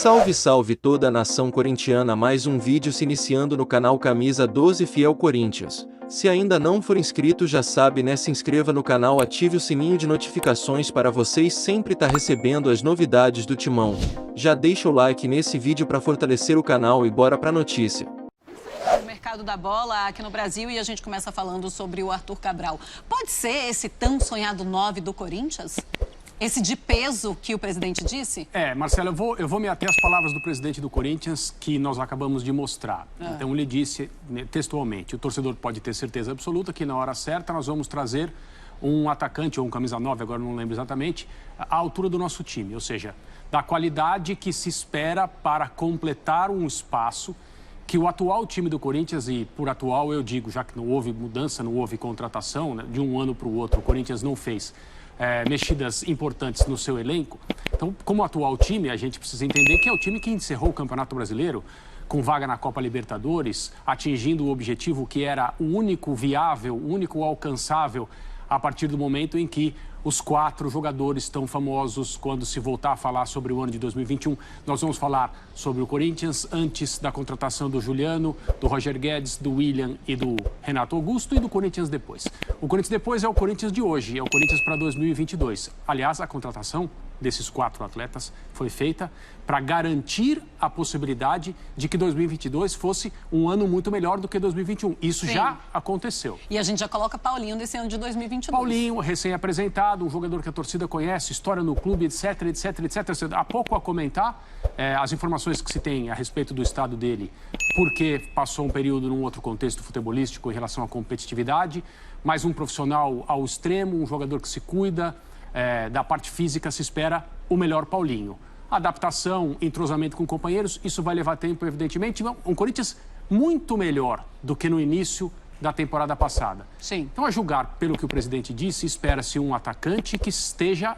Salve, salve toda a nação corintiana, mais um vídeo se iniciando no canal Camisa 12 Fiel Corinthians. Se ainda não for inscrito já sabe, né, se inscreva no canal, ative o sininho de notificações para vocês sempre estar recebendo as novidades do Timão. Já deixa o like nesse vídeo para fortalecer o canal e bora pra notícia. O mercado da bola aqui no Brasil e a gente começa falando sobre o Arthur Cabral. Pode ser esse tão sonhado 9 do Corinthians? Esse de peso que o presidente disse? Marcelo, eu vou me ater às palavras do presidente do Corinthians que nós acabamos de mostrar. Então, ele disse textualmente, o torcedor pode ter certeza absoluta que na hora certa nós vamos trazer um atacante ou um camisa 9, agora não lembro exatamente, à altura do nosso time. Ou seja, da qualidade que se espera para completar um espaço que o atual time do Corinthians, e por atual eu digo, já que não houve mudança, não houve contratação, né, de um ano para o outro, o Corinthians não fez mexidas importantes no seu elenco. Então, como atual time, a gente precisa entender que é o time que encerrou o Campeonato Brasileiro com vaga na Copa Libertadores, atingindo o objetivo que era o único viável, o único alcançável a partir do momento em que os 4 jogadores tão famosos, quando se voltar a falar sobre o ano de 2021, nós vamos falar sobre o Corinthians antes da contratação do Juliano, do Roger Guedes, do William e do Renato Augusto, e do Corinthians depois. O Corinthians depois é o Corinthians de hoje, é o Corinthians para 2022. Aliás, a contratação desses 4 atletas foi feita para garantir a possibilidade de que 2022 fosse um ano muito melhor do que 2021. Isso Sim. já aconteceu. E a gente já coloca Paulinho nesse ano de 2022. Paulinho, recém-apresentado, um jogador que a torcida conhece, história no clube, etc, etc, etc. Há pouco a comentar as informações que se tem a respeito do estado dele, porque passou um período num outro contexto futebolístico em relação à competitividade, mas um profissional ao extremo, um jogador que se cuida, da parte física se espera o melhor Paulinho. Adaptação, entrosamento com companheiros, isso vai levar tempo, evidentemente. Um Corinthians muito melhor do que no início da temporada passada. Sim. Então, a julgar pelo que o presidente disse, espera-se um atacante que esteja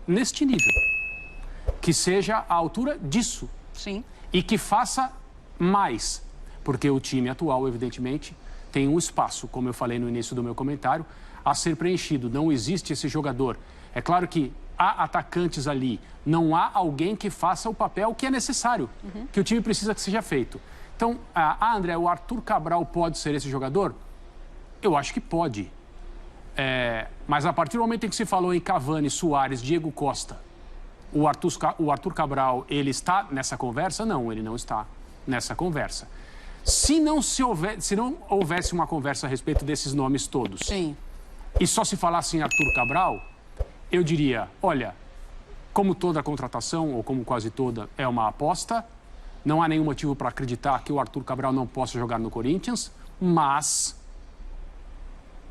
neste nível, que seja à altura disso. Sim. E que faça mais, porque o time atual, evidentemente, tem um espaço, como eu falei no início do meu comentário, a ser preenchido. Não existe esse jogador. É claro que há atacantes ali, não há alguém que faça o papel que é necessário, que o time precisa que seja feito. Então, André, o Arthur Cabral pode ser esse jogador? Eu acho que pode. Mas a partir do momento em que se falou em Cavani, Suárez, Diego Costa, o Arthur Cabral, ele está nessa conversa? Não, ele não está nessa conversa. Se não houvesse uma conversa a respeito desses nomes todos, Sim. e só se falasse em Arthur Cabral, eu diria, olha, como toda contratação, ou como quase toda, é uma aposta, não há nenhum motivo para acreditar que o Arthur Cabral não possa jogar no Corinthians, mas,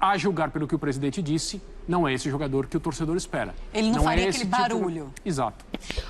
a julgar pelo que o presidente disse, não é esse jogador que o torcedor espera. Ele não faria aquele tipo barulho. Exato.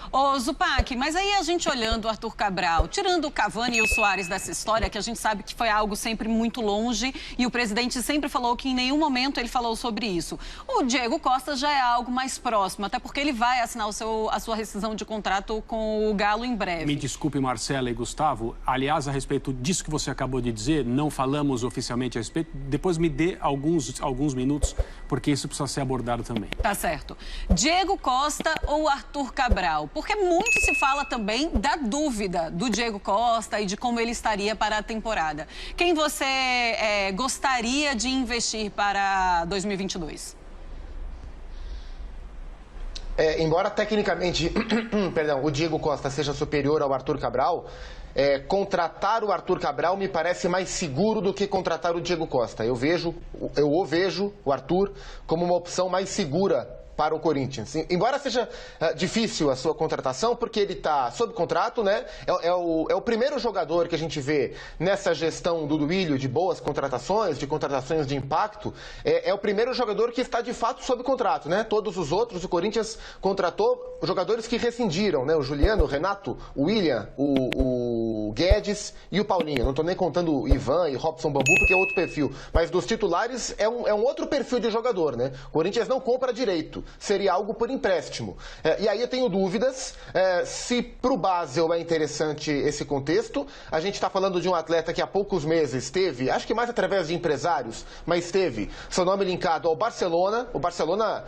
Ô, Zupac, mas aí a gente olhando o Arthur Cabral, tirando o Cavani e o Suárez dessa história, que a gente sabe que foi algo sempre muito longe, e o presidente sempre falou que em nenhum momento ele falou sobre isso. O Diego Costa já é algo mais próximo, até porque ele vai assinar a sua rescisão de contrato com o Galo em breve. Me desculpe, Marcela e Gustavo. Aliás, a respeito disso que você acabou de dizer, não falamos oficialmente a respeito. Depois me dê alguns minutos, porque isso precisa ser abordado também. Tá certo. Diego Costa ou Arthur Cabral? Porque muito se fala também da dúvida do Diego Costa e de como ele estaria para a temporada. Quem você gostaria de investir para 2022? Embora tecnicamente, perdão, o Diego Costa seja superior ao Arthur Cabral, contratar o Arthur Cabral me parece mais seguro do que contratar o Diego Costa. Eu o vejo, o Arthur, como uma opção mais segura para o Corinthians. Embora seja difícil a sua contratação, porque ele está sob contrato, né? É o primeiro jogador que a gente vê nessa gestão do Duílio de boas contratações, de contratações de impacto. É o primeiro jogador que está de fato sob contrato, né? Todos os outros, o Corinthians contratou jogadores que rescindiram, né? O Juliano, o Renato, o William, o Guedes. Guedes e o Paulinho. Não estou nem contando o Ivan e Robson Bambu, porque é outro perfil. Mas dos titulares é um outro perfil de jogador, né? O Corinthians não compra direito. Seria algo por empréstimo. E aí eu tenho dúvidas se para o Basel é interessante esse contexto. A gente está falando de um atleta que há poucos meses teve, acho que mais através de empresários, mas teve seu nome linkado ao Barcelona. O Barcelona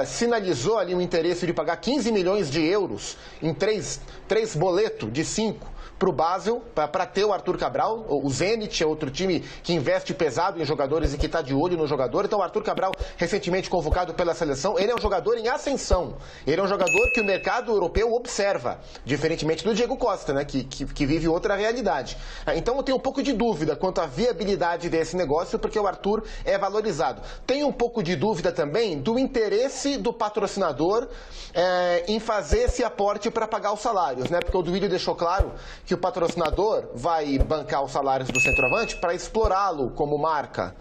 sinalizou ali um interesse de pagar 15 milhões de euros em três boletos de 5 para o Basel, para ter o Arthur Cabral. O Zenit é outro time que investe pesado em jogadores e que está de olho no jogador. Então o Arthur Cabral, recentemente convocado pela seleção, ele é um jogador em ascensão. Ele é um jogador que o mercado europeu observa, diferentemente do Diego Costa, né, que vive outra realidade. Então eu tenho um pouco de dúvida quanto à viabilidade desse negócio, porque o Arthur é valorizado. Tenho um pouco de dúvida também do interesse do patrocinador em fazer esse aporte para pagar os salários, né? Porque o Duílio deixou claro que o patrocinador vai bancar os salários do centroavante para explorá-lo como marca.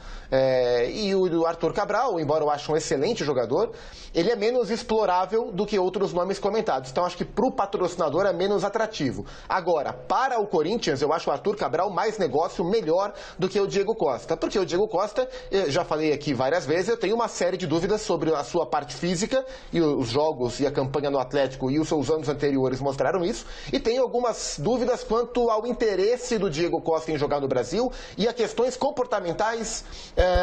E o Arthur Cabral, embora eu ache um excelente jogador, ele é menos explorável do que outros nomes comentados. Então acho que para o patrocinador é menos atrativo. Agora, para o Corinthians, eu acho o Arthur Cabral mais negócio, melhor do que o Diego Costa. Porque o Diego Costa, já falei aqui várias vezes, eu tenho uma série de dúvidas sobre a sua parte física, e os jogos e a campanha no Atlético e os seus anos anteriores mostraram isso, e tenho algumas dúvidas quanto ao interesse do Diego Costa em jogar no Brasil e a questões comportamentais,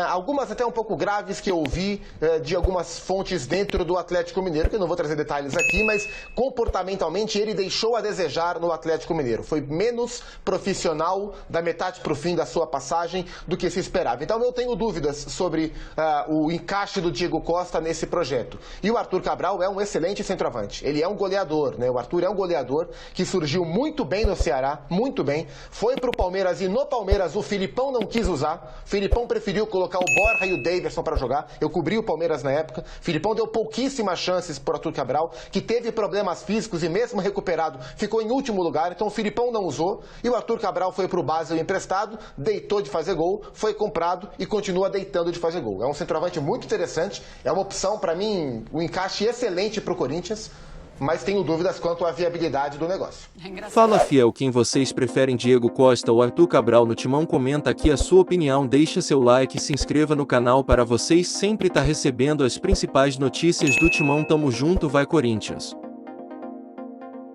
algumas até um pouco graves que eu ouvi de algumas fontes dentro do Atlético Mineiro, que eu não vou trazer detalhes aqui, mas comportamentalmente ele deixou a desejar no Atlético Mineiro. Foi menos profissional da metade para o fim da sua passagem do que se esperava. Então eu tenho dúvidas sobre o encaixe do Diego Costa nesse projeto. E o Arthur Cabral é um excelente centroavante. Ele é um goleador, né? O Arthur é um goleador que surgiu muito bem no Ceará, muito bem. Foi para o Palmeiras e no Palmeiras o Filipão não quis usar. O Filipão preferiu colocar o Borja e o Daverson para jogar. Eu cobri o Palmeiras na época. O Filipão deu pouquíssimas chances para o Arthur Cabral, que teve problemas físicos e mesmo recuperado ficou em último lugar. Então o Filipão não usou e o Arthur Cabral foi para o Basel emprestado, deitou de fazer gol, foi comprado e continua deitando de fazer gol. É um centroavante muito interessante, é uma opção para mim, um encaixe excelente para o Corinthians, mas tenho dúvidas quanto à viabilidade do negócio. Fala Fiel, quem vocês preferem, Diego Costa ou Arthur Cabral? No Timão comenta aqui a sua opinião, deixa seu like e se inscreva no canal para vocês sempre estar recebendo as principais notícias do Timão. Tamo junto, vai Corinthians!